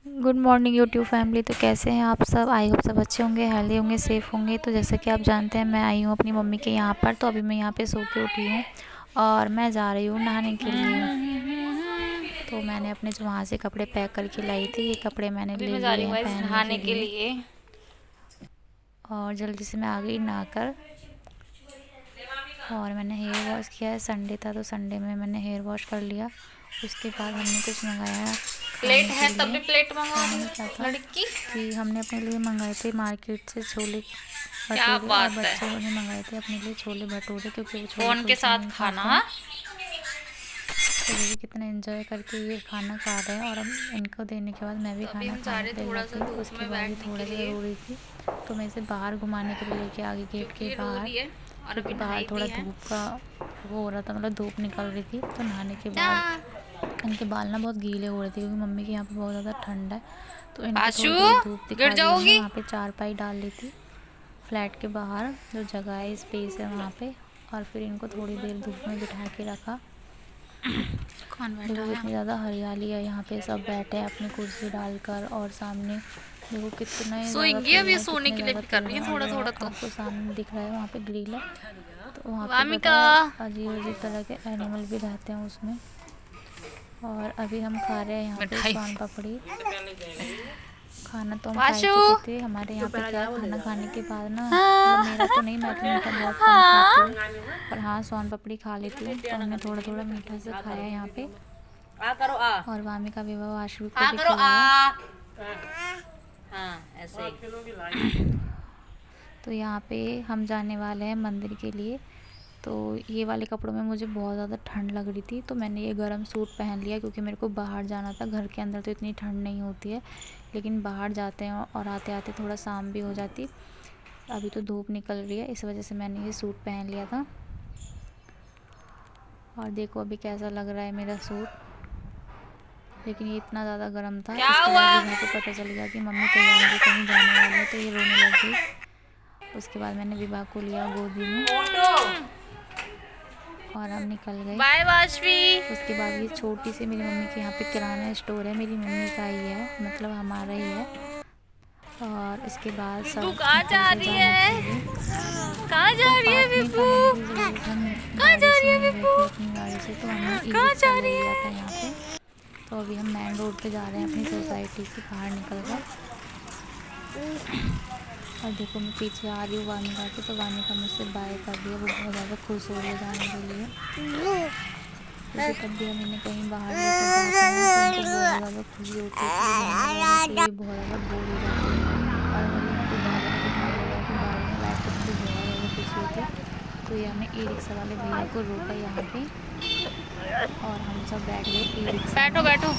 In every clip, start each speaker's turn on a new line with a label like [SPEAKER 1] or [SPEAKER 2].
[SPEAKER 1] Good morning YouTube family. तो कैसे हैं आप सब? आई होप सब अच्छे होंगे, हेल्दी होंगे, सेफ़ होंगे। तो जैसा कि आप जानते हैं मैं आई हूँ अपनी मम्मी के यहाँ पर। तो अभी मैं यहाँ पे सो के उठी हूँ और मैं जा रही हूँ नहाने के लिए। तो मैंने अपने जो वहाँ से कपड़े पैक करके लाई थी, ये कपड़े मैंने
[SPEAKER 2] अभी
[SPEAKER 1] ले
[SPEAKER 2] मैं जा
[SPEAKER 1] लिए
[SPEAKER 2] रही
[SPEAKER 1] हैं
[SPEAKER 2] हूँ
[SPEAKER 1] पहनने
[SPEAKER 2] नहाने
[SPEAKER 1] के
[SPEAKER 2] के
[SPEAKER 1] लिए।
[SPEAKER 2] लिए।
[SPEAKER 1] और जल्दी से मैं आ गई नहाकर। और मैंने हेयर वॉश किया है, संडे था तो संडे में मैंने हेयर वॉश कर लिया। उसके बाद हमने कुछ मंगाया
[SPEAKER 2] प्लेट
[SPEAKER 1] खाने
[SPEAKER 2] है
[SPEAKER 1] के
[SPEAKER 2] तब भी
[SPEAKER 1] लिए।
[SPEAKER 2] प्लेट मंगा
[SPEAKER 1] खाने
[SPEAKER 2] दी
[SPEAKER 1] में क्या था
[SPEAKER 2] लड़की।
[SPEAKER 1] कि हमने अपने लिए मंगाए थे मार्केट से छोले
[SPEAKER 2] क्या
[SPEAKER 1] भटूरे, और
[SPEAKER 2] बात है,
[SPEAKER 1] बच्चों ने मंगाए थे अपने लिए छोले भटूरे क्योंकि वो छोले
[SPEAKER 2] फोन के
[SPEAKER 1] कुलचे
[SPEAKER 2] साथ
[SPEAKER 1] नहीं
[SPEAKER 2] खाना।
[SPEAKER 1] खाते हैं। तो वो भी कितना एंजॉय करके ये खाना खा रहे हैं और अब इनको देने के बाद मैं भी
[SPEAKER 2] तो अभी
[SPEAKER 1] खाना
[SPEAKER 2] हम जा
[SPEAKER 1] खाने
[SPEAKER 2] रहे
[SPEAKER 1] के लिए
[SPEAKER 2] थोड़ा
[SPEAKER 1] लग
[SPEAKER 2] सा
[SPEAKER 1] गई।
[SPEAKER 2] धूप
[SPEAKER 1] उसके
[SPEAKER 2] में
[SPEAKER 1] बाद ये
[SPEAKER 2] बैठने
[SPEAKER 1] थोड़ा
[SPEAKER 2] के
[SPEAKER 1] सा
[SPEAKER 2] लिए
[SPEAKER 1] रो रही थी तो मैं इसे बाहर घुमाने के लिए लेके आ गई गेट के
[SPEAKER 2] क्योंकि रो
[SPEAKER 1] बाहर,
[SPEAKER 2] रही है और
[SPEAKER 1] क्योंकि
[SPEAKER 2] अभी
[SPEAKER 1] बाहर
[SPEAKER 2] नहाई भी
[SPEAKER 1] थोड़ा
[SPEAKER 2] है
[SPEAKER 1] धूप का वो हो रहा था, मतलब धूप निकल रही थी। तो नहाने के बाद इनके बाल ना बहुत गीले हो रहे थे क्योंकि मम्मी के यहाँ पे बहुत ज़्यादा ठंड है। तो इनको
[SPEAKER 2] आशु
[SPEAKER 1] थोड़ी थोड़ी धूप
[SPEAKER 2] गिर
[SPEAKER 1] दिखा दी हमने।
[SPEAKER 2] जाओगी।
[SPEAKER 1] वहाँ पे चारपाई डाल ली थी फ्लैट के बाहर, जो जगह है स्पेस है वहाँ पे। और फिर इनको थोड़ी देर धूप में बिठा के रखा।
[SPEAKER 2] कौन बैठा
[SPEAKER 1] देखो
[SPEAKER 2] है?
[SPEAKER 1] कितनी ज़्यादा हरियाली है यहाँ पे, सब बैठे हैं अपनी कुर्सी डालकर। और सामने देखो कितने ज़्यादा
[SPEAKER 2] सोएंगी अब
[SPEAKER 1] पेड़
[SPEAKER 2] ये,
[SPEAKER 1] है,
[SPEAKER 2] सोने
[SPEAKER 1] कितने
[SPEAKER 2] के लिए
[SPEAKER 1] ज़्यादा
[SPEAKER 2] भी कर
[SPEAKER 1] पेड़
[SPEAKER 2] रही
[SPEAKER 1] हैं।
[SPEAKER 2] है
[SPEAKER 1] और
[SPEAKER 2] थोड़ा
[SPEAKER 1] वो
[SPEAKER 2] थोड़ा तो।
[SPEAKER 1] आपको सामने दिख रहा है वहाँ पे ग्रिल है। तो वहाँ पे पता
[SPEAKER 2] वामिका।
[SPEAKER 1] है अजीब अजीब तरह के एनिमल भी रहते हैं उसमें। और अभी हम खा रहे हैं यहाँ पे
[SPEAKER 2] मिठाई।
[SPEAKER 1] सोन पापड़ी। खाना तो हम खा ही
[SPEAKER 2] वाशु।
[SPEAKER 1] चुके थे। हमारे यहाँ पे क्या है, खाना खाने के बाद ना, मतलब
[SPEAKER 2] हाँ।
[SPEAKER 1] मेरा तो नहीं, मैं तो मीठा बहुत कम खाती हूँ, पर हाँ सोन पापड़ी खा लेती हूँ। तो हमने थोड़ा थोड़ा मीठा से खाया यहाँ पे।
[SPEAKER 2] आ करो आ।
[SPEAKER 1] और वामी का विवाह वाशु को
[SPEAKER 2] हाँ
[SPEAKER 1] भी
[SPEAKER 2] करो
[SPEAKER 1] खिलाया।
[SPEAKER 2] आ। हाँ ऐसे ही।
[SPEAKER 1] तो यहाँ पे हम जाने वाले हैं मंदिर के लिए। तो ये वाले कपड़ों में मुझे बहुत ज़्यादा ठंड लग रही थी तो मैंने ये गर्म सूट पहन लिया क्योंकि मेरे को बाहर जाना था। घर के अंदर तो इतनी ठंड नहीं होती है, लेकिन बाहर जाते हैं और आते आते थोड़ा शाम भी हो जाती। अभी तो धूप निकल रही है, इस वजह से मैंने ये सूट पहन लिया था। और देखो अभी कैसा लग रहा है मेरा सूट, लेकिन ये इतना ज़्यादा गर्म था।
[SPEAKER 2] क्या
[SPEAKER 1] इसके
[SPEAKER 2] हुआ?
[SPEAKER 1] बाद विभा को पता चल गया कि मम्मी तैयार होगी कहीं जाने वाली है, तो ये रोने लग गई। उसके बाद मैंने विभा को लिया गोदी में और हम निकल गए।
[SPEAKER 2] बाय वाशवी।
[SPEAKER 1] उसके बाद ये छोटी सी मेरी मम्मी के यहाँ पे किराना स्टोर है, मेरी मम्मी का ही है, मतलब हमारा ही है। और इसके बाद
[SPEAKER 2] विभू
[SPEAKER 1] सब
[SPEAKER 2] कहाँ
[SPEAKER 1] निकल
[SPEAKER 2] जा
[SPEAKER 1] के
[SPEAKER 2] रही
[SPEAKER 1] जाने
[SPEAKER 2] है?
[SPEAKER 1] के लिए।
[SPEAKER 2] कहाँ
[SPEAKER 1] तो
[SPEAKER 2] जा रही है
[SPEAKER 1] पार्क में
[SPEAKER 2] विभू?
[SPEAKER 1] जाने की ज़रूरत, हम
[SPEAKER 2] कहाँ
[SPEAKER 1] गाड़ी
[SPEAKER 2] जा
[SPEAKER 1] से
[SPEAKER 2] रही है
[SPEAKER 1] नहीं गए
[SPEAKER 2] विभू?
[SPEAKER 1] थे अपनी गाड़ी से, तो हमने ई
[SPEAKER 2] कहाँ
[SPEAKER 1] रिक्शा
[SPEAKER 2] जा
[SPEAKER 1] ले
[SPEAKER 2] रही
[SPEAKER 1] लिया था
[SPEAKER 2] है?
[SPEAKER 1] यहाँ पे। तो अभी हम मेन रोड पे जा रहे हैं अपनी सोसाइटी से बाहर निकल कर। और देखो मैं पीछे आ रही हूँ वानिका के, तो वानिका मुझसे बाय कर रही है। वो बहुत ज़्यादा खुश हो रही है जाने के लिए, क्योंकि तब भी हम इन्हें कहीं बाहर लेकर जाते हैं तो उनको बहुत ज़्यादा खुशी होती है कि वो घर में रह रह के भी बहुत ज़्यादा बोर हो जाती है। और अगर ये इनको गाड़ी में बिठा दिया जाए तो गाड़ी में बैठ कर इनको बहुत ज़्यादा खुशी होती है। तो ये हमने ई रिक्शा वाले भैया को रोका यहाँ पे और हम सब बैठ गए ई रिक्शा
[SPEAKER 2] बैठो
[SPEAKER 1] में।
[SPEAKER 2] बैठो।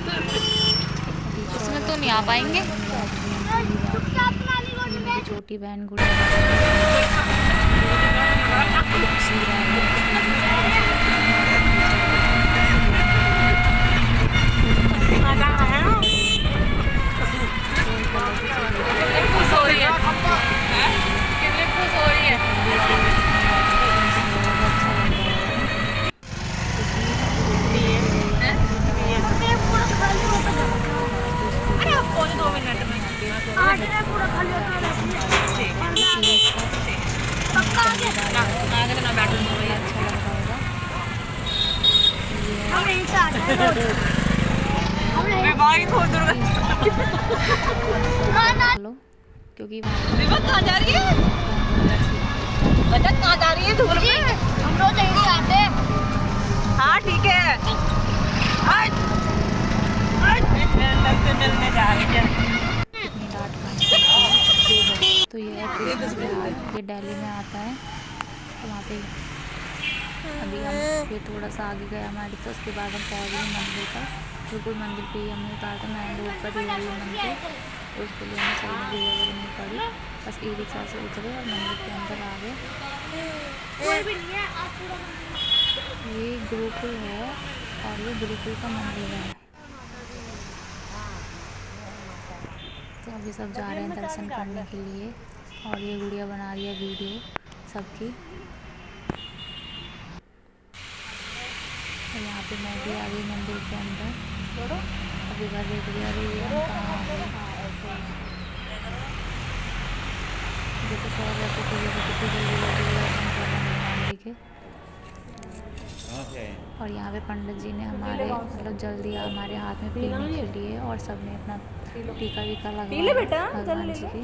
[SPEAKER 1] अभी
[SPEAKER 2] इसमें
[SPEAKER 1] शौर्य
[SPEAKER 2] तो नहीं
[SPEAKER 1] की
[SPEAKER 2] आ
[SPEAKER 1] बारी
[SPEAKER 2] पाएंगे।
[SPEAKER 1] है, अनुराग की, विवाह की। ये मेरी छोटी बहन गुड़िया बैठी है और यहाँ पे हम सो रहे
[SPEAKER 2] कितनी खुश हो रही है? कितनी खुश हो रही है? आगे ना बैठो भैया।
[SPEAKER 1] हेलो, क्योंकि
[SPEAKER 2] विभा कहाँ जा रही है? बच्चा कहाँ जा रही है धूप में? हम लोग नहीं आते। हाँ ठीक है। मिलने जा रही है।
[SPEAKER 1] इतनी डांट खानी पड़ती है। तो ये है कृष्णा विहार, ये दिल्ली में आता है। तो वहाँ पे अभी हम फिर थोड़ा सा आगे गए हमारे, तो उसके बाद हम पहुँच गए मंदिर पर। बिल्कुल मंदिर पे ही हमने उतारा था, मेन रोड पर ही है ये मंदिर। तो उसके लिए हमें सही में भीड़ वगैरह नहीं पड़ी, बस ई रिक्शा से उतरे और मंदिर के अंदर आ गए। ये गुरुकुल है और ये गुरुकुल का मंदिर है। तो अभी सब जा रहे हैं दर्शन करने के लिए। और ये गुड़िया बना रही है वीडियो सबकी। और यहाँ पे मैं भी आ गई मंदिर के अंदर। विभा देख रही है, अरे ये हम कहाँ आ गए। देखो शायद आपको पूजा को कितनी जल्दी लगी है दर्शन करना भगवान जी के। और यहाँ पे पंडित जी ने हमारे मतलब जल्दी हमारे हाथ में पीने के लिए और सब ने अपना टीका वीका लगाया भगवान जी के।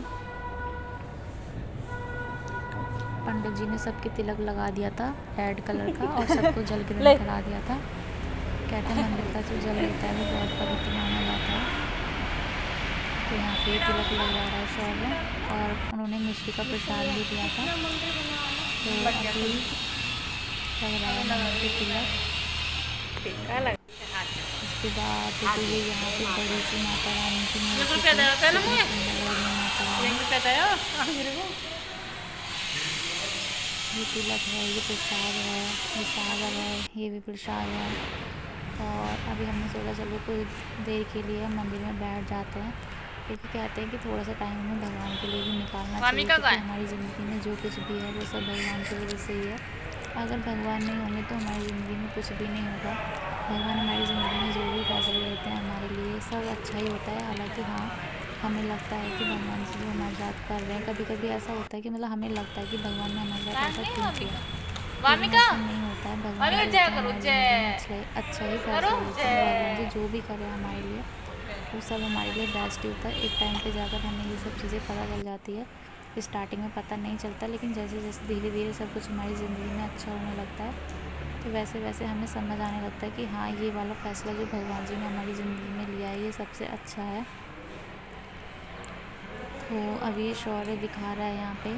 [SPEAKER 1] पंडित जी ने सबके तिलक लगा दिया था रेड कलर का और सबको जल ग्रहण करा दिया था। कहते हैं मंदिर का जो जल होता है वो बहुत पवित्र माना जाता है। तो यहाँ पे तिलक लगवा रहा है शौर्य और उन्होंने मिश्री का प्रसाद भी दिया था। तो अभी लग रहा है मंदिर के तिलक। उसके बाद देखो ये यहाँ पे बड़ी सी माता रानी की ये तिलक है, ये प्रसाद है, ये सागर है, ये भी प्रसाद है। और अभी हमने सोचा चलो कुछ देर के लिए मंदिर में बैठ जाते हैं, क्योंकि कहते हैं कि थोड़ा सा टाइम हमें भगवान के लिए भी निकालना चाहिए, क्योंकि हमारी ज़िंदगी में जो कुछ भी है वो सब भगवान की वजह से ही है। अगर भगवान नहीं होंगे तो हमारी ज़िंदगी में कुछ भी नहीं होगा। भगवान हमारी ज़िंदगी में जो भी फैसले लेते हैं हमारे लिए सब अच्छा ही होता है। हालांकि हाँ, हमें लगता है कि भगवान जी जो हमारे साथ कर रहे हैं, कभी कभी ऐसा होता है कि मतलब हमें लगता है कि भगवान ने हमारे साथ ऐसा क्यों किया, लेकिन ऐसा नहीं होता है। भगवान अच्छा ही फैसला लेते हैं। भगवान जी जो भी करे हमारे लिए वो सब हमारे लिए बेस्ट ही होता है। एक टाइम पे जाकर हमें ये सब चीज़ें पता चल जाती है। स्टार्टिंग में पता नहीं चलता, लेकिन जैसे जैसे धीरे धीरे सब कुछ हमारी ज़िंदगी में अच्छा होने लगता है तो वैसे वैसे हमें समझ आने लगता है कि हाँ, ये वाला फ़ैसला जो भगवान जी ने हमारी ज़िंदगी में लिया है ये सबसे अच्छा है। तो अभी ये शौर्य दिखा रहा है यहाँ पे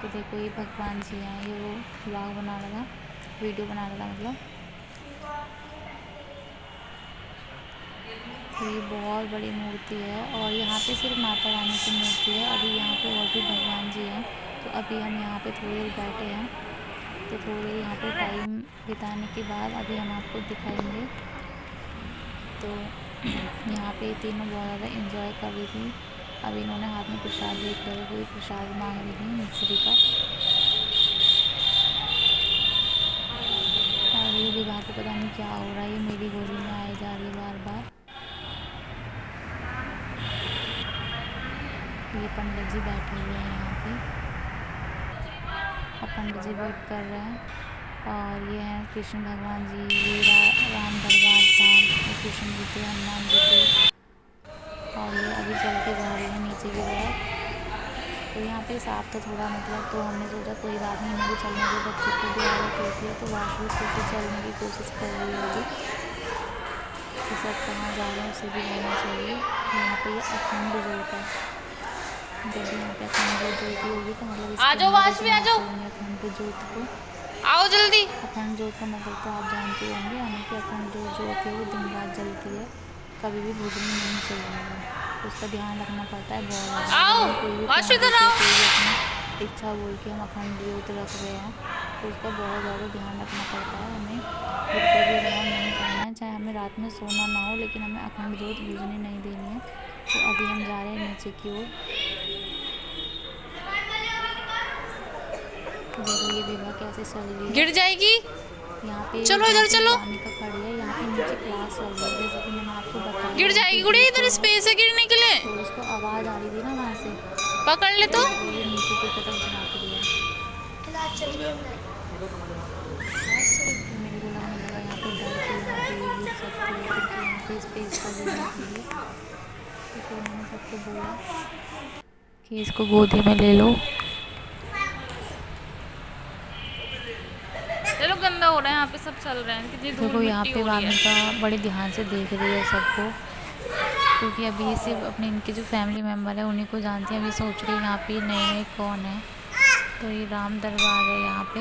[SPEAKER 1] कि देखो ये भगवान जी हैं। ये वो व्लॉग बना रहा था, वीडियो बना रहा था मतलब। तो ये बहुत बड़ी मूर्ति है और यहाँ पे सिर्फ माता रानी की मूर्ति है। अभी यहाँ पे और भी भगवान जी हैं। तो अभी हम यहाँ पे थोड़ी देर बैठे हैं, तो थोड़ी देर यहाँ पे टाइम बिताने के बाद अभी हम आपको दिखाएंगे। तो यहाँ पे तीनों बहुत ज़्यादा एंजॉय कर रही थी। अभी इन्होंने हाथ में प्रसाद देख लिया, कोई प्रसाद मांग रही थी मिश्री का। और ये विवाह को पता नहीं क्या हो रहा है, ये मेरी गोदी में आए जा रही है बार बार। ये पंडित जी बैठे हुए हैं यहाँ पे और पंडित जी वेट कर रहे हैं। और ये हैं कृष्ण भगवान जी, ये राम दरबार था, ये कृष्ण जी थे, हनुमान जी थे। और ये अभी चल के जा रही है नीचे की तरफ। तो यहाँ पे साफ तो थोड़ा मतलब, तो हमने सोचा कोई बात नहीं, नहीं चलने के बच्चों को भी आदत होती है तो वाशरूम से चलने की कोशिश कर रही होगी कि सब कहाँ जा रहे हैं उसे भी रहना चाहिए। यहाँ पे ये अखंड जोत है, जब भी यहाँ पे अखंड जोत जलती होगी तो मतलब अखंड जोत को
[SPEAKER 2] आओ जल्दी।
[SPEAKER 1] अखंड जोत का मतलब तो आप जानते होंगे, यानी कि अखंड जोत जो होती है वो दिन रात जलती है, कभी भी बुझनी नहीं चाहिए। उसका ध्यान रखना पड़ता है बहुत ज़्यादा। कोई भी अपनी इच्छा बोल के हम अखंड जोत रख रहे हैं तो उसका बहुत ज़्यादा ध्यान रखना पड़ता है। हमें बिल्कुल भी इग्नोर नहीं करना है, चाहे हमें रात में सोना ना हो, लेकिन हमें अखंड जोत बुझने नहीं देनी है। तो अभी हम जा रहे हैं नीचे की ओर। देखो ये विवाह कैसे चल रही है,
[SPEAKER 2] गिर जाएगी।
[SPEAKER 1] यहाँ पे
[SPEAKER 2] चलो इधर चलो,
[SPEAKER 1] का खड़ी है। यहाँ पे नीचे क्लास चल रही है, जैसे कि मैंने आपको बताया।
[SPEAKER 2] गिर जाएगी गुड़िया, इधर स्पेस है गिरने के लिए।
[SPEAKER 1] तो उसको आवाज़ आ रही थी ना वहाँ से,
[SPEAKER 2] पकड़ ले तो
[SPEAKER 1] ये नीचे की तरफ झाँक दिया। मेरे को लगने लगा यहाँ पे डर के यहाँ पे ये गिर सकती है, क्योंकि यहाँ पे स्पेस का गिरने के लिए। तो फिर मैंने सबको बोला कि इसको गोदी में ले लो।
[SPEAKER 2] चलो, गंदा हो रहा है यहाँ पे, सब चल रहे हैं, कितनी धूल
[SPEAKER 1] देखो यहाँ
[SPEAKER 2] मिट्टी
[SPEAKER 1] पे
[SPEAKER 2] हो रही है।
[SPEAKER 1] वामिका बड़े ध्यान से देख रही है सबको, क्योंकि अभी ये सिर्फ अपने इनके जो फैमिली मेम्बर है उन्हीं को जानती है। अभी सोच रही है यहाँ पे नए नए कौन है। तो ये राम दरबार है यहाँ पे,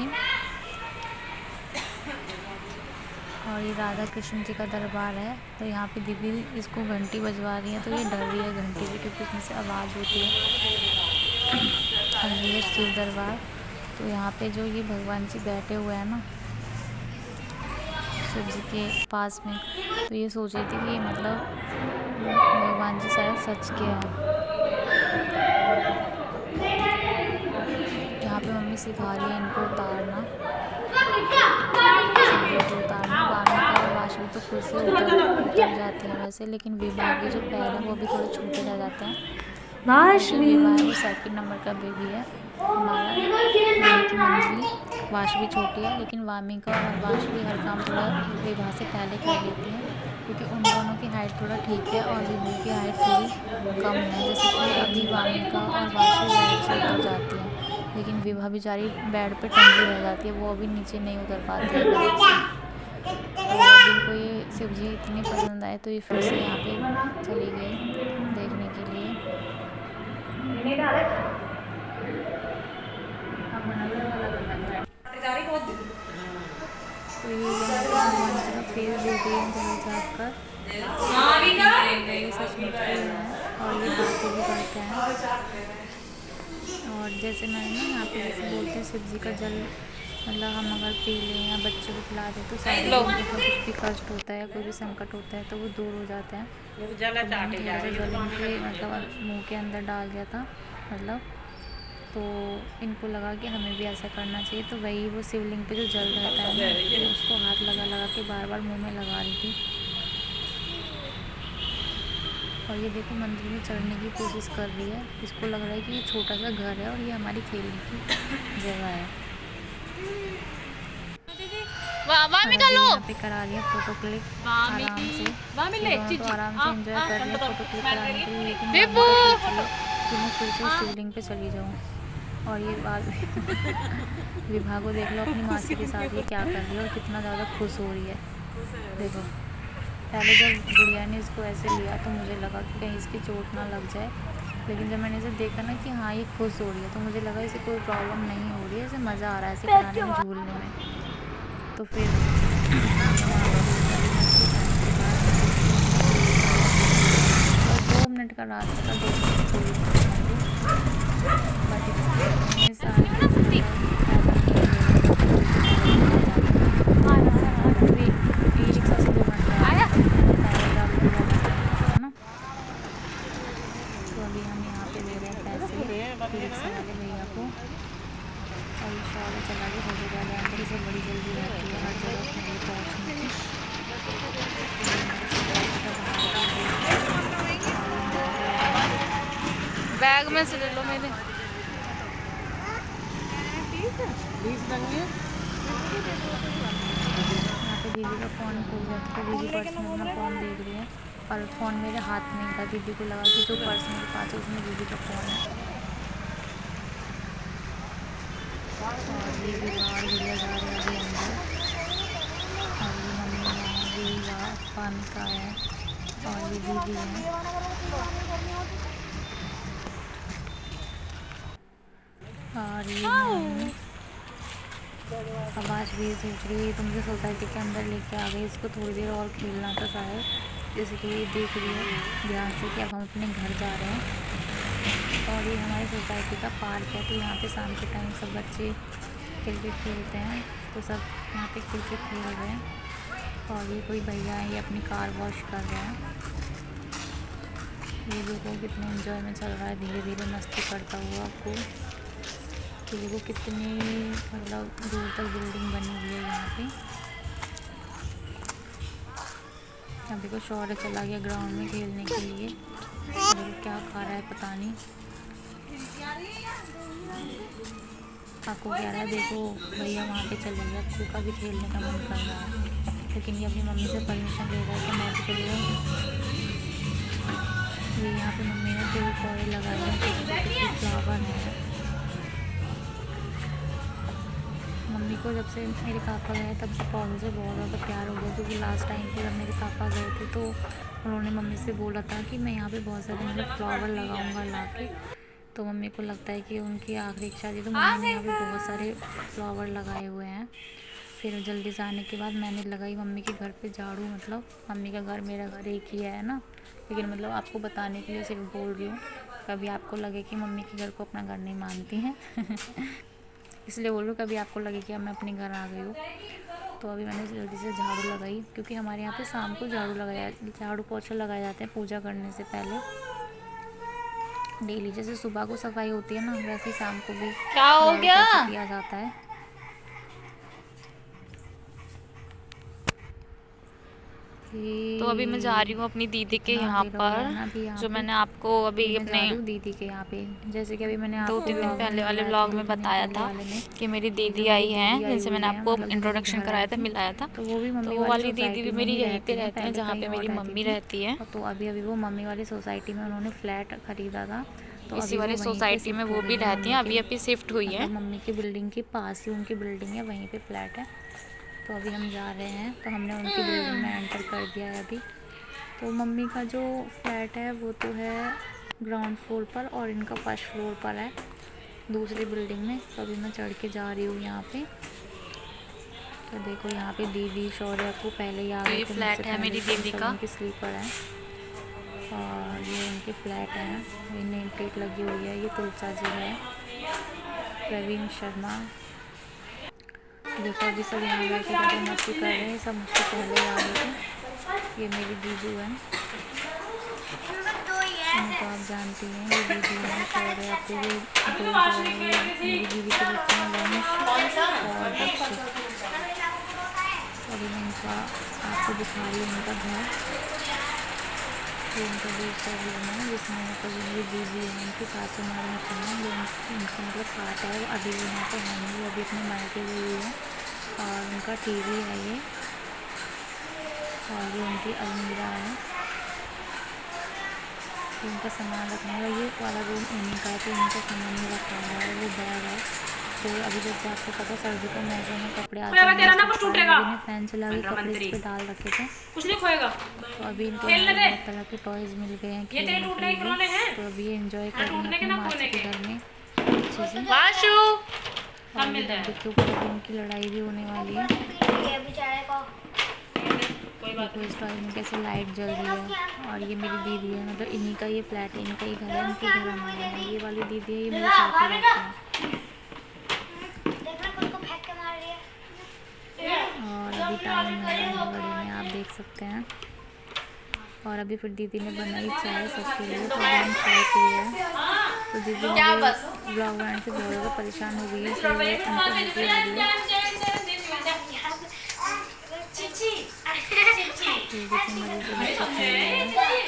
[SPEAKER 1] और ये राधा कृष्ण जी का दरबार है। तो यहाँ पे दीदी इसको घंटी बजवा रही है, तो ये डर रही है घंटी से, क्योंकि उसमें से आवाज़ होती है। और ये शिव दरबार। तो यहाँ पे जो ये भगवान जी बैठे हुए हैं ना शिव जी के पास में, तो ये सोच रही थी कि ये मतलब भगवान जी शायद सच के हैं। यहाँ पे मम्मी सिखा रही है इनको उतारना, उतारना। वामिका और वाशवी तो खुद से उतर जाती हैं वैसे, लेकिन विवाह के जो पैर हैं वो भी थोड़े छोटे रह जाते हैं। विवाह है वो 2nd नंबर का बेबी है हमारा, यानी कि मंजली। वाश भी छोटी है, लेकिन वामिका और वाश भी हर काम थोड़ा विवाह से पहले कर लेती हैं, क्योंकि उन दोनों की हाइट थोड़ा ठीक है और विभू की हाइट थोड़ी कम है। जैसे कि अभी वामिका और वाशी बेड से उतर जाती हैं, लेकिन विवाह बेचारी बेड पे टंगी रह जाती है, वो अभी नीचे नहीं उतर पाती है बेड से। तो अभी इनको ये शिवजी इतनी पसंद आए तो ये फिर से यहाँ पे चली गई देखने के लिए। तो ये भगवान जी का फेस देख रही है जल जाकर, ये सचमुच में है और ये बातें भी करते हैं। और जैसे मैंने ना यहाँ पे जैसे बोलते हैं शिव जी का जल मतलब हम अगर पी लें या बच्चे को पिला दें तो सारे लोग मतलब कुछ भी कष्ट होता है, कोई भी संकट होता है तो वो दूर हो जाता है। तो मैंने थोड़ा सा जल इनके मतलब मुँह के अंदर डाल दिया था मतलब, तो इनको लगा कि हमें भी ऐसा करना चाहिए। तो वही वो शिवलिंग पे जो जल रहता है ना, तो उसको हाथ लगा लगा के बार बार मुँह में लगा रही थी। और ये देखो मंदिर में चढ़ने की कोशिश कर रही है, इसको लग रहा है कि ये छोटा सा घर है और ये हमारी खेलने की जगह है। यहाँ पे करा रही है फोटो क्लिक आराम से, तो आराम से एंजॉय कर रही है फोटो क्लिक कराने के लिए। लेकिन कि मैं फिर से शिवलिंग पे चली जाऊँ। और ये बात विभा को देख लो अपनी मासी के साथ ये क्या कर रही है और कितना ज़्यादा खुश हो रही है। देखो पहले जब गुड़िया ने इसको ऐसे लिया तो मुझे लगा कि कहीं इसकी चोट ना लग जाए, लेकिन जब मैंने इसे देखा ना कि हाँ ये खुश हो रही है तो मुझे लगा इसे कोई प्रॉब्लम नहीं हो रही है, इसे मज़ा आ रहा है इसे कराने में, झूलने में। तो फिर 2 मिनट का रास्ता था, 2 मिनट रिक्शा से 2 घंटा है ना। तो अभी हम यहाँ पे दे रहे हैं पैसे रिक्शा वाले भैया को, और रिक्शा वाला चला गया सबसे पहले अंदर। इसे बड़ी जल्दी रहती है हर जगह पहले पहुँचने की। बैग में से ले लो मेरे। यहाँ पे दीदी का फ़ोन खो गया था, तो दीदी पर्स में अपना फ़ोन देख रही है और फ़ोन मेरे हाथ में था। दीदी को लगा कि जो पर्स मेरे पास है उसमें दीदी का फ़ोन है। और ये भी बाहर गुड़िया जा रही है अभी अंदर, और ये मम्मी है, ये वामिका है और ये दीदी है। और ये आवाज़ भी सोच रही है तो मुझे सोसाइटी के अंदर लेके आ गई, इसको थोड़ी देर और खेलना था शायद, जैसे कि ये देख रही है ध्यान से कि अब हम अपने घर जा रहे हैं। और ये हमारी सोसाइटी का पार्क है, तो यहाँ पे शाम के टाइम सब बच्चे क्रिकेट खेलते हैं, तो सब यहाँ पे क्रिकेट खेल रहे हैं। और ये कोई भैया है, ये अपनी कार वॉश कर रहे हैं। ये देखो कितने एंजॉय में चल रहा है, धीरे धीरे मस्ती करता हुआ आपको। कि देखो कितनी मतलब दूर तक बिल्डिंग बनी हुई है यहाँ पे। अब देखो शौर्य चला गया ग्राउंड में खेलने के लिए, देखो क्या खा रहा है पता नहीं। आपको कह रहा है देखो भैया वहाँ पे चले गए, आपको का भी खेलने का मन कर रहा है, लेकिन ये अपनी मम्मी से परमिशन ले रहा है कि मैं भी चली जाऊँ। ये यहाँ पे मम्मी ने 2 पौधे लगाए हैं, फ्लावर है। मम्मी को जब से मेरे पापा गए तब से पौधों से बहुत ज़्यादा प्यार हो गया, क्योंकि लास्ट टाइम पे जब मेरे पापा गए थे तो उन्होंने मम्मी से बोला था कि मैं यहाँ पे बहुत सारे मतलब फ्लावर लगाऊंगा ला के। तो मम्मी को लगता है कि उनकी आखिरी इच्छा थी, तो मम्मी ने यहाँ पे बहुत सारे फ्लावर लगाए हुए हैं। फिर जल्दी से आने के बाद मैंने लगाई मम्मी के घर पे झाड़ू, मतलब मम्मी का घर मेरा घर एक ही है ना, लेकिन मतलब आपको बताने के लिए सिर्फ बोल रही हूँ, कभी आपको लगे कि मम्मी के घर को अपना घर नहीं मानती हैं इसलिए बोल रही हूँ, कभी आपको लगे कि अब मैं अपने घर आ गई हूँ। तो अभी मैंने जल्दी से झाड़ू लगाई, क्योंकि हमारे यहाँ पे शाम को झाड़ू पोछा लगाए जाते हैं पूजा करने से पहले डेली। जैसे सुबह को सफाई होती है ना, वैसे ही शाम को भी
[SPEAKER 2] क्या हो गया
[SPEAKER 1] किया जाता है। ये
[SPEAKER 2] तो अभी मैं जा रही हूँ अपनी दीदी के
[SPEAKER 1] इतना
[SPEAKER 2] यहाँ
[SPEAKER 1] अंधेरा हो रहा है ना
[SPEAKER 2] पर,
[SPEAKER 1] अभी यहाँ
[SPEAKER 2] जो
[SPEAKER 1] पे।
[SPEAKER 2] मैंने आपको अभी
[SPEAKER 1] मैं जा
[SPEAKER 2] अपने
[SPEAKER 1] रही हूँ दीदी के यहाँ पे, जैसे कि अभी मैंने आपको
[SPEAKER 2] 2-3 दिन
[SPEAKER 1] व्लॉग में
[SPEAKER 2] पहले वाले
[SPEAKER 1] बताया था,
[SPEAKER 2] व्लॉग में
[SPEAKER 1] 2-3 दिन
[SPEAKER 2] बताया
[SPEAKER 1] पहले
[SPEAKER 2] था
[SPEAKER 1] वाले में
[SPEAKER 2] कि मेरी
[SPEAKER 1] कि
[SPEAKER 2] दीदी
[SPEAKER 1] जो मेरी
[SPEAKER 2] आई हैं,
[SPEAKER 1] दीदी आई
[SPEAKER 2] जिनसे
[SPEAKER 1] हुई
[SPEAKER 2] मैंने
[SPEAKER 1] है,
[SPEAKER 2] आपको
[SPEAKER 1] मतलब जो मेरे
[SPEAKER 2] इंट्रोडक्शन
[SPEAKER 1] घर
[SPEAKER 2] कराया
[SPEAKER 1] आई
[SPEAKER 2] था,
[SPEAKER 1] थी।
[SPEAKER 2] मिलाया था।
[SPEAKER 1] तो वो भी
[SPEAKER 2] तो
[SPEAKER 1] मम्मी
[SPEAKER 2] वो
[SPEAKER 1] वाली
[SPEAKER 2] वाली दीदी भी
[SPEAKER 1] सोसाइटी में
[SPEAKER 2] मेरी
[SPEAKER 1] ही
[SPEAKER 2] यहीं पे
[SPEAKER 1] रहती हैं,
[SPEAKER 2] रहती हैं,
[SPEAKER 1] पहले
[SPEAKER 2] जहाँ
[SPEAKER 1] कहीं
[SPEAKER 2] पे
[SPEAKER 1] और
[SPEAKER 2] मेरी
[SPEAKER 1] रहती
[SPEAKER 2] मम्मी
[SPEAKER 1] थी।
[SPEAKER 2] रहती है।
[SPEAKER 1] तो अभी वो मम्मी वाली सोसाइटी में उन्होंने फ्लैट खरीदा था, तो
[SPEAKER 2] इसी
[SPEAKER 1] अभी वो
[SPEAKER 2] वाली
[SPEAKER 1] वहीं पे
[SPEAKER 2] सोसाइटी में
[SPEAKER 1] शिफ्ट
[SPEAKER 2] वो
[SPEAKER 1] हो
[SPEAKER 2] भी
[SPEAKER 1] गई है
[SPEAKER 2] रहती
[SPEAKER 1] मम्मी
[SPEAKER 2] हैं,
[SPEAKER 1] के,
[SPEAKER 2] अभी शिफ्ट हुई है।
[SPEAKER 1] मतलब मम्मी की बिल्डिंग के पास ही उनकी बिल्डिंग है, वहीं पे फ्लैट है। तो अभी हम जा रहे हैं, तो हमने उनकी बिल्डिंग में एंटर कर दिया है अभी। तो मम्मी का जो फ्लैट है वो तो है ग्राउंड फ्लोर पर, और इनका फर्स्ट फ्लोर पर है दूसरी बिल्डिंग में। तो अभी मैं चढ़ के जा रही हूँ यहाँ पे। तो देखो यहाँ पे दीदी शौर्य को पहले ही आ
[SPEAKER 2] तो
[SPEAKER 1] गए
[SPEAKER 2] ये
[SPEAKER 1] थे
[SPEAKER 2] फ्लैट
[SPEAKER 1] मुझसे
[SPEAKER 2] है
[SPEAKER 1] पहले,
[SPEAKER 2] मेरी
[SPEAKER 1] तो
[SPEAKER 2] दीदी
[SPEAKER 1] सब
[SPEAKER 2] का।
[SPEAKER 1] उनके स्लीपर हैं, और ये उनके फ्लैट हैं। ये नेम प्लेट लगी हुई है, ये तुलसा जी है, प्रवीण शर्मा। देखो अभी सब यहाँ बैठे बैठे मस्ती कर रहे हैं, सब मुझसे पहले आ गए थे। ये मेरी दीदी है, इनको आप जानती हैं, ये दीदी है शौर्य, आपको ये दो जो है ये मेरी दीदी के बच्चे हैं, वंश और दक्षित। अभी मैं इनका आपको दिखा रही हूँ उनका घर। ये उनका दूसरा रूम है, जिसमें मतलब मेरी दीदी है, उनकी सासू माँ रहती हैं, ये उनका मतलब खाट है। अभी वो यहाँ पर है नहीं, वो अभी अपने मायके गई हुई है। और उनका टीवी है ये, और ये उनकी अलमीरा है, इनका सामान रखने का। ये वाला रूम इन्हीं का है, तो इनका सामान नहीं रखा हुआ है, वो बैग है। तो अभी जैसे आपको पता सर्दी का मौसम में कपड़े आते हैं, मैंने फ़ैन चला के कपड़े इस पर डाल रखे थे,
[SPEAKER 2] कुछ नहीं खोएगा।
[SPEAKER 1] तो अभी इनको बहुत तरह के टॉयज़ मिल गए हैं खेलने के लिए। तो अभी ये एंजॉय कर रही हैं अपनी मासी के घर में अच्छे से। और ये डब्बे के ऊपर अभी इनकी लड़ाई भी होने वाली है। देखो इस टॉयज में कैसे लाइट जल रही है। और ये मेरी दीदी है, मतलब इन्हीं का ये फ्लैट है, इनका ही घर है, इनके घर हमारे हैं। ये वाली दीदी है, ये मेरे साथ ही रहती है। और अभी टाइम है बड़े में, आप देख सकते हैं। और अभी फिर दीदी ने बनाई चाय सबके लिए, तो अभी हम चाय पिए हैं। तो दीदी मुझे ब्लॉग बनाने से बहुत ज़्यादा परेशान हो गई है, इसलिए वो उनको हंसी आ रही है। दीदी मज़े से बच्चे खेल रहे हैं,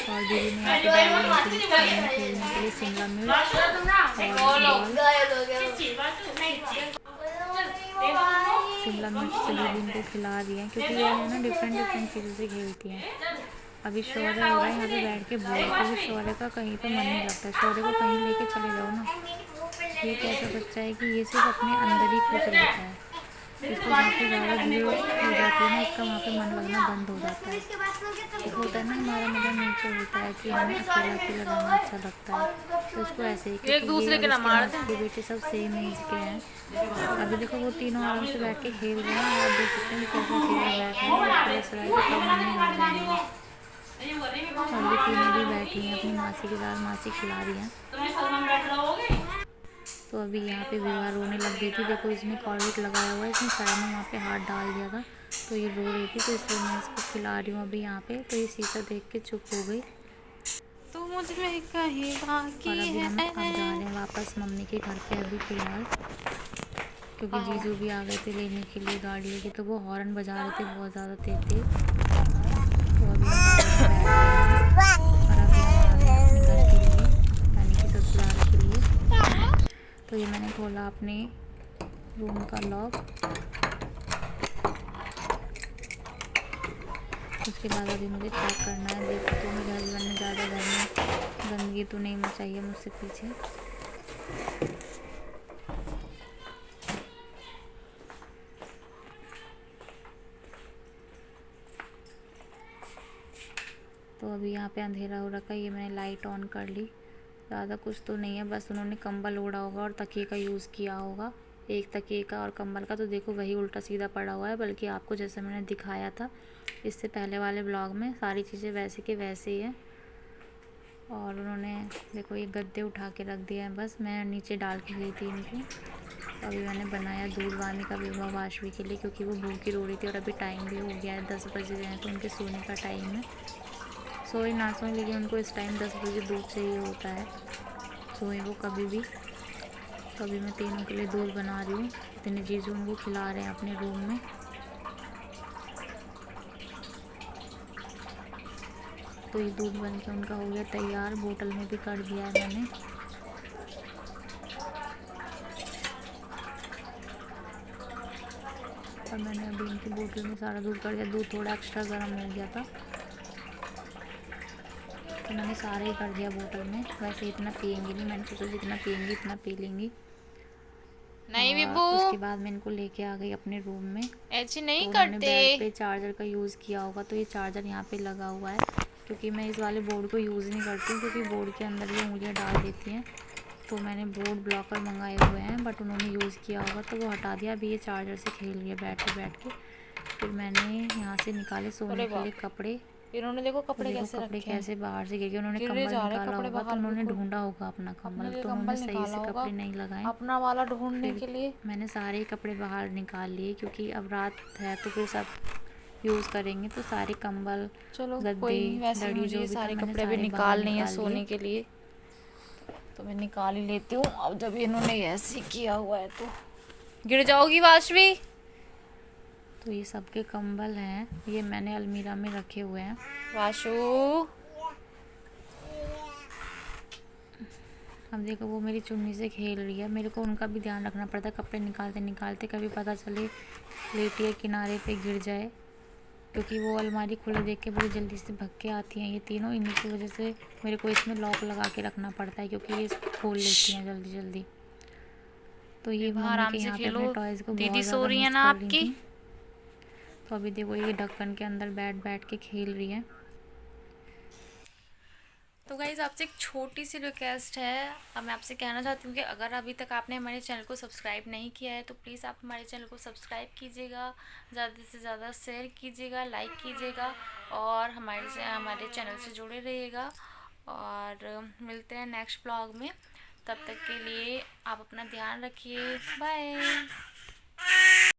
[SPEAKER 1] और दीदी ने यहाँ पे डाली खेलने के लिए शिमला मिर्च और शिमला मिर्च से दीदी इनको खिला रही है, क्योंकि ये है ना डिफरेंट चीज़ों से खेलती हैं। अभी शौर्य हो रहा है यहाँ पे बैठ के बोर, क्योंकि शौर्य का कहीं पे मन नहीं लगता। शौर्य को कहीं लेके चले जाओ ना, ये एक ऐसा बच्चा है कि ये सिर्फ अपने अंदर ही खुश रहता है। इसको जहाँ पे ज़्यादा भीड़ हो जाती है ना, इसका वहाँ पे मन लगना बंद हो जाता है। एक होता है ना हमारा मतलब नेचर होता है कि हमें अकेला अकेला रहना अच्छा लगता है, तो इसको ऐसे ही
[SPEAKER 2] एक दूसरे के नाम
[SPEAKER 1] के बेटे सब सेम एज के हैं। अभी देखो वो तीनों आराम से बैठ के खेल रहे हैं, आप देख सकते हैं कैसे अकेला बैठ रहे हैं, ऐसा लग रहा है कि कब मम्मी आ जाएंगे। और ये तीनों भी बैठी हैं अपनी मासी के साथ, मासी खिला रही हैं। तो अभी यहाँ पे विवाह रोने लग गई थी। देखो इसमें कॉलगेट लगाया हुआ है, इसने शायद में वहाँ पे हाथ डाल दिया था, तो ये रो रही थी, तो इसलिए मैं इसको खिला रही हूँ अभी यहाँ पे। तो ये शीशा देख के चुप हो गई।
[SPEAKER 2] तो मुझ में कहीं बाकी
[SPEAKER 1] और अभी हम
[SPEAKER 2] है।
[SPEAKER 1] अब जा रहे हैं वापस मम्मी के घर पे अभी फ़िलहाल, क्योंकि जीजू भी आ गए थे लेने के लिए गाड़ी लेके, तो वो हॉर्न बजा रहे थे बहुत ज़्यादा तेज। तो अभी और अभी हम आ रहे हैं अपने घर के लिए, यानी कि ससुराल के लिए। तो ये मैंने खोला अपने रूम का लॉक। उसके बाद अभी मुझे चेक करना है, देखो तो मेरे हस्बैंड ने ज़्यादा घर में गंदगी तो नहीं मचाई है मुझसे पीछे। तो अभी यहाँ पे अंधेरा हो रखा है, ये मैंने लाइट ऑन कर ली। ज़्यादा कुछ तो नहीं है, बस उन्होंने कंबल ओढ़ा होगा और तकिए का यूज़ किया होगा, एक तकिए का और कंबल का। तो देखो वही उल्टा सीधा पड़ा हुआ है, बल्कि आपको जैसे मैंने दिखाया था इससे पहले वाले ब्लॉग में, सारी चीज़ें वैसे के वैसे ही है। और उन्होंने देखो ये गद्दे उठा के रख दिया है, बस मैं नीचे डाल के गई थी इनकी। तो अभी मैंने बनाया दूध वामी का विवाह वाशवी के लिए, क्योंकि वो भूखी रो रही थी और अभी टाइम भी हो गया है, 10 बज गए हैं, तो उनके सोने का टाइम है। सोए ना सोए, लेकिन उनको इस टाइम 10 बजे दूध चाहिए होता है, सोए वो कभी भी। तो अभी मैं तीनों के लिए दूध बना रही हूँ, इतने जीजू उनको खिला रहे हैं अपने रूम में। तो ये दूध बन के उनका हो गया तैयार, बोतल में भी कर दिया है मैंने। और मैंने अभी इनकी बोतल में सारा दूध कर दिया। दूध थोड़ा एक्स्ट्रा गर्म हो गया था तो मैंने सारा ही कर दिया बोतल में। वैसे इतना पियेंगी नहीं, मैंने सोचा जितना पियेंगी इतना पी लेंगी।
[SPEAKER 2] नहीं विभू,
[SPEAKER 1] उसके बाद मैं इनको लेके आ गई अपने रूम में।
[SPEAKER 2] ऐसे नहीं
[SPEAKER 1] तो
[SPEAKER 2] करते।
[SPEAKER 1] मैंने बेड पे चार्जर का यूज़ किया होगा, तो ये चार्जर यहाँ पे लगा हुआ है क्योंकि मैं इस वाले बोर्ड को यूज़ नहीं करती हूँ क्योंकि बोर्ड के अंदर ये उंगलियाँ डाल देती हैं। तो मैंने बोर्ड ब्लॉकर मंगाए हुए हैं बट उन्होंने यूज़ किया होगा तो वो हटा दिया। अभी ये चार्जर से खेल रही है बैठ के। फिर मैंने यहाँ से निकाले सोने के लिए कपड़े।
[SPEAKER 2] इन्होंने देखो कपड़े कैसे
[SPEAKER 1] कपड़े
[SPEAKER 2] रखे हैं।
[SPEAKER 1] कैसे बाहर से गिर गए। उन्होंने
[SPEAKER 2] गिरे
[SPEAKER 1] कंबल
[SPEAKER 2] जा रहे
[SPEAKER 1] निकाला
[SPEAKER 2] कपड़े
[SPEAKER 1] होगा तो
[SPEAKER 2] बाहर,
[SPEAKER 1] उन्होंने
[SPEAKER 2] बिल्कुल।
[SPEAKER 1] ढूंढा होगा अपना कंबल,
[SPEAKER 2] अपने लिए
[SPEAKER 1] तो उन्होंने
[SPEAKER 2] कंबल
[SPEAKER 1] सही
[SPEAKER 2] निकाला
[SPEAKER 1] से
[SPEAKER 2] होगा
[SPEAKER 1] कपड़े नहीं लगाए।
[SPEAKER 2] अपना वाला ढूंढने
[SPEAKER 1] फिर
[SPEAKER 2] के लिए।
[SPEAKER 1] मैंने सारे कपड़े बाहर निकाल लिए क्योंकि अब रात है तो फिर सब यूज़ करेंगे। तो सारे कंबल,
[SPEAKER 2] चलो
[SPEAKER 1] गद्दे,
[SPEAKER 2] कोई नहीं, वैसे
[SPEAKER 1] दड़ी
[SPEAKER 2] मुझे
[SPEAKER 1] जो
[SPEAKER 2] ये
[SPEAKER 1] भी था
[SPEAKER 2] सारे
[SPEAKER 1] मैंने
[SPEAKER 2] कपड़े भी
[SPEAKER 1] सारे बाहर
[SPEAKER 2] निकालने हैं
[SPEAKER 1] निकाल
[SPEAKER 2] सोने
[SPEAKER 1] लिए।
[SPEAKER 2] के लिए, तो मैं निकाल ही लेती हूँ। अब जब इन्होंने ऐसे किया हुआ है तो गिर जाओगी वाशवी।
[SPEAKER 1] तो ये सबके कंबल हैं, ये मैंने अलमीरा में रखे हुए हैं।
[SPEAKER 2] वाशु,
[SPEAKER 1] अब देखो वो मेरी चुन्नी से खेल रही है। मेरे को उनका भी ध्यान रखना पड़ता है कपड़े निकालते निकालते, कभी पता चले लेटी है किनारे पे गिर जाए, क्योंकि वो अलमारी खुले देख के बड़ी जल्दी से भग के आती हैं ये तीनों। इन्हीं की वजह से मेरे को इसमें लॉक लगा के रखना पड़ता है क्योंकि ये खोल लेती हैं जल्दी जल्दी। तो ये मम्मी
[SPEAKER 2] आराम
[SPEAKER 1] के
[SPEAKER 2] से
[SPEAKER 1] यहाँ पे
[SPEAKER 2] खेलो,
[SPEAKER 1] अपने टॉयज़ को
[SPEAKER 2] दीदी
[SPEAKER 1] बहुत
[SPEAKER 2] सो
[SPEAKER 1] ज़्यादा
[SPEAKER 2] रही है
[SPEAKER 1] मिस
[SPEAKER 2] ना
[SPEAKER 1] कर रही
[SPEAKER 2] आपकी।
[SPEAKER 1] थी। तो अभी देखो ये ढक्कन के अंदर बैठ के खेल रही है।
[SPEAKER 2] तो गाइज आपसे एक छोटी सी रिक्वेस्ट है। अब मैं आपसे कहना चाहती हूँ कि अगर अभी तक आपने हमारे चैनल को सब्सक्राइब नहीं किया है तो प्लीज़ आप हमारे चैनल को सब्सक्राइब कीजिएगा, ज़्यादा से ज़्यादा शेयर कीजिएगा, लाइक कीजिएगा और हमारे चैनल से जुड़े रहिएगा। और मिलते हैं नेक्स्ट ब्लॉग में, तब तक के लिए आप अपना ध्यान रखिए। बाय।